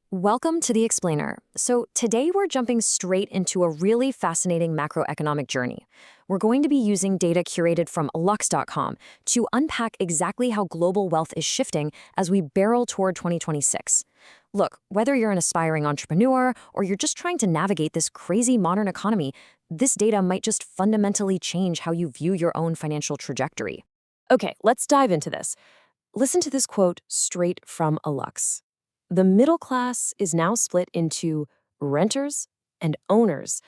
Welcome to The Explainer. So, today we're jumping straight into a really fascinating macroeconomic journey. We're going to be using data curated from Lux.com to unpack exactly how global wealth is shifting as we barrel toward 2026. Look, whether you're an aspiring entrepreneur or you're just trying to navigate this crazy modern economy, this data might just fundamentally change how you view your own financial trajectory. Okay, let's dive into this. Listen to this quote straight from Lux. The middle class is now split into renters and owners.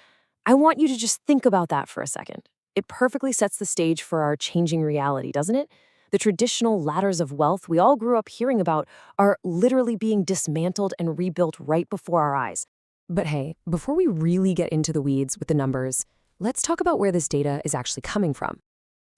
I want you to just think about that for a second. It perfectly sets the stage for our changing reality, doesn't it? The traditional ladders of wealth we all grew up hearing about are literally being dismantled and rebuilt right before our eyes. But hey, before we really get into the weeds with the numbers, let's talk about where this data is actually coming from.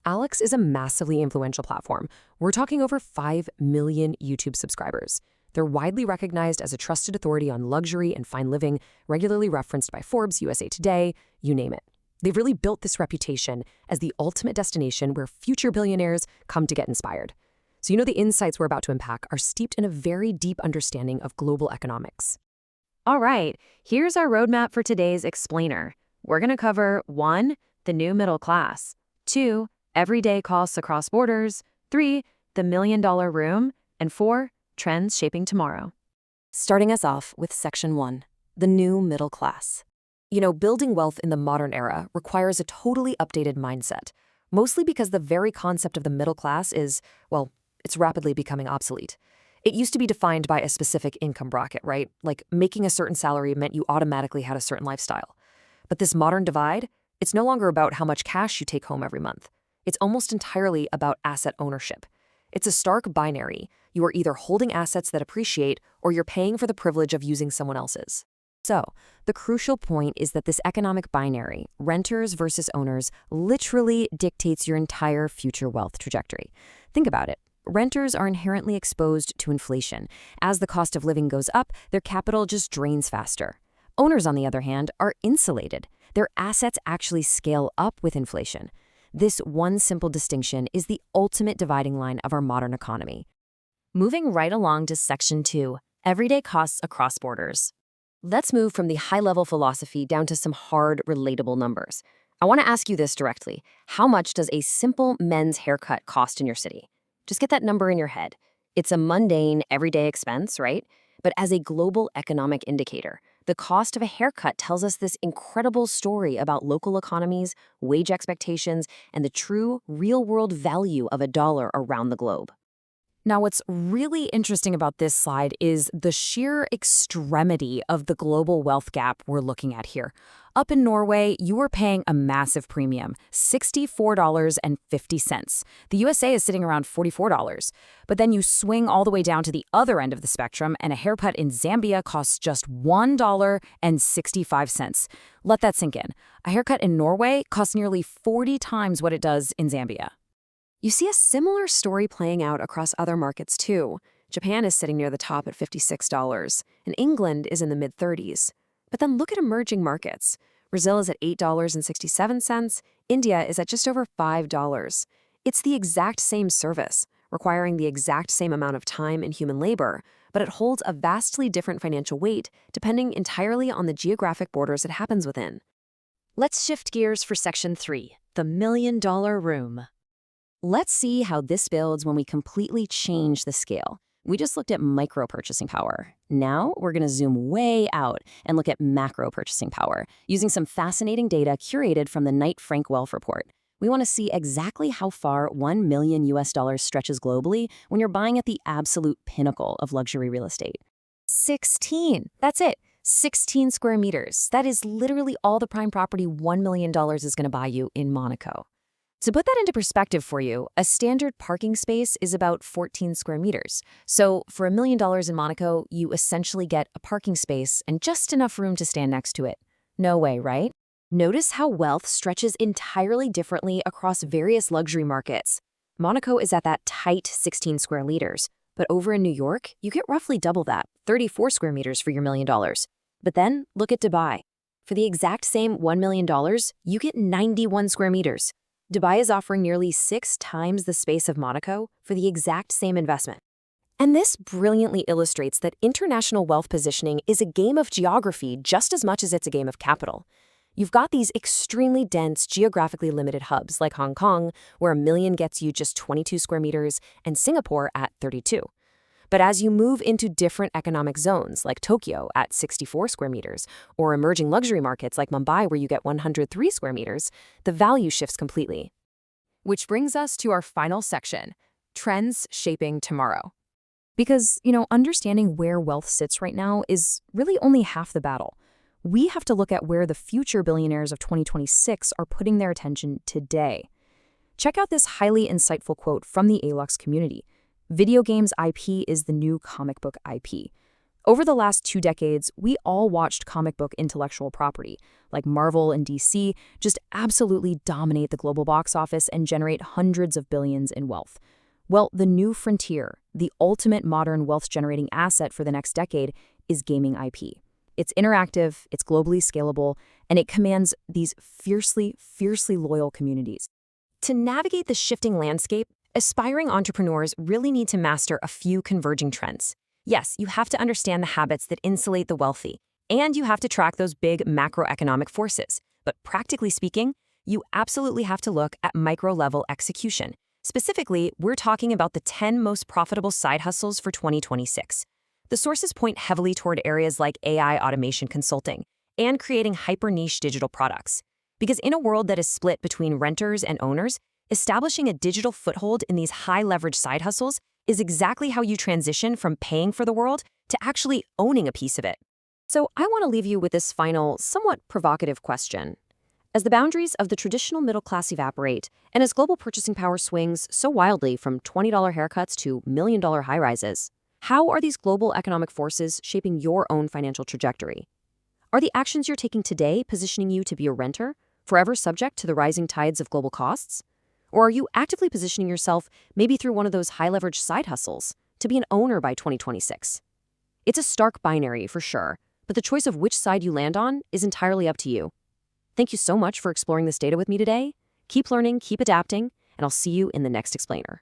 Alex is a massively influential platform. We're talking over 5 million YouTube subscribers. They're widely recognized as a trusted authority on luxury and fine living, regularly referenced by Forbes, USA Today, you name it. They've really built this reputation as the ultimate destination where future billionaires come to get inspired. So the insights we're about to unpack are steeped in a very deep understanding of global economics. All right, here's our roadmap for today's explainer. We're going to cover 1, the new middle class, 2, everyday costs across borders, 3, the $1 million room, and 4, trends shaping tomorrow. Starting us off with Section 1, the new middle class. Building wealth in the modern era requires a totally updated mindset, mostly because the very concept of the middle class is, well, it's rapidly becoming obsolete. It used to be defined by a specific income bracket, right? Like making a certain salary meant you automatically had a certain lifestyle. But this modern divide, it's no longer about how much cash you take home every month. It's almost entirely about asset ownership. It's a stark binary. You are either holding assets that appreciate or you're paying for the privilege of using someone else's. So, the crucial point is that this economic binary, renters versus owners, literally dictates your entire future wealth trajectory. Think about it. Renters are inherently exposed to inflation. As the cost of living goes up, their capital just drains faster. Owners, on the other hand, are insulated. Their assets actually scale up with inflation. This one simple distinction is the ultimate dividing line of our modern economy. Moving right along to Section 2, everyday costs across borders. Let's move from the high-level philosophy down to some hard, relatable numbers. I want to ask you this directly. How much does a simple men's haircut cost in your city? Just get that number in your head. It's a mundane, everyday expense, right? But as a global economic indicator, the cost of a haircut tells us this incredible story about local economies, wage expectations, and the true, real-world value of a dollar around the globe. Now, what's really interesting about this slide is the sheer extremity of the global wealth gap we're looking at here. Up in Norway, you are paying a massive premium, $64.50. The USA is sitting around $44. But then you swing all the way down to the other end of the spectrum, and a haircut in Zambia costs just $1.65. Let that sink in. A haircut in Norway costs nearly 40 times what it does in Zambia. You see a similar story playing out across other markets, too. Japan is sitting near the top at $56, and England is in the mid-30s. But then look at emerging markets. Brazil is at $8.67, India is at just over $5. It's the exact same service, requiring the exact same amount of time and human labor, but it holds a vastly different financial weight depending entirely on the geographic borders it happens within. Let's shift gears for Section 3, the $1 million room. Let's see how this builds when we completely change the scale. We just looked at micro purchasing power. Now we're going to zoom way out and look at macro purchasing power, using some fascinating data curated from the Knight Frank Wealth Report. We want to see exactly how far $1 million stretches globally when you're buying at the absolute pinnacle of luxury real estate. 16. That's it. 16 square meters. That is literally all the prime property $1 million is going to buy you in Monaco. To put that into perspective for you, a standard parking space is about 14 square meters. So for $1 million in Monaco, you essentially get a parking space and just enough room to stand next to it. No way, right? Notice how wealth stretches entirely differently across various luxury markets. Monaco is at that tight 16 square meters, but over in New York, you get roughly double that, 34 square meters for your $1 million. But then look at Dubai. For the exact same $1 million, you get 91 square meters. Dubai is offering nearly 6 times the space of Monaco for the exact same investment. And this brilliantly illustrates that international wealth positioning is a game of geography just as much as it's a game of capital. You've got these extremely dense, geographically limited hubs like Hong Kong, where a million gets you just 22 square meters, and Singapore at 32. But as you move into different economic zones, like Tokyo at 64 square meters, or emerging luxury markets like Mumbai where you get 103 square meters, the value shifts completely. Which brings us to our final section, trends shaping tomorrow. Because, understanding where wealth sits right now is really only half the battle. We have to look at where the future billionaires of 2026 are putting their attention today. Check out this highly insightful quote from the ALUX community. Video games IP is the new comic book IP. Over the last 2 decades, we all watched comic book intellectual property, like Marvel and DC, just absolutely dominate the global box office and generate hundreds of billions in wealth. Well, the new frontier, the ultimate modern wealth-generating asset for the next decade, is gaming IP. It's interactive, it's globally scalable, and it commands these fiercely loyal communities. To navigate the shifting landscape, aspiring entrepreneurs really need to master a few converging trends. Yes, you have to understand the habits that insulate the wealthy, and you have to track those big macroeconomic forces. But practically speaking, you absolutely have to look at micro-level execution. Specifically, we're talking about the 10 most profitable side hustles for 2026. The sources point heavily toward areas like AI automation consulting and creating hyper-niche digital products. Because in a world that is split between renters and owners, establishing a digital foothold in these high-leverage side hustles is exactly how you transition from paying for the world to actually owning a piece of it. So I want to leave you with this final, somewhat provocative question. As the boundaries of the traditional middle class evaporate, and as global purchasing power swings so wildly from $20 haircuts to million-dollar high-rises, how are these global economic forces shaping your own financial trajectory? Are the actions you're taking today positioning you to be a renter, forever subject to the rising tides of global costs? Or are you actively positioning yourself, maybe through one of those high-leverage side hustles, to be an owner by 2026? It's a stark binary for sure, but the choice of which side you land on is entirely up to you. Thank you so much for exploring this data with me today. Keep learning, keep adapting, and I'll see you in the next explainer.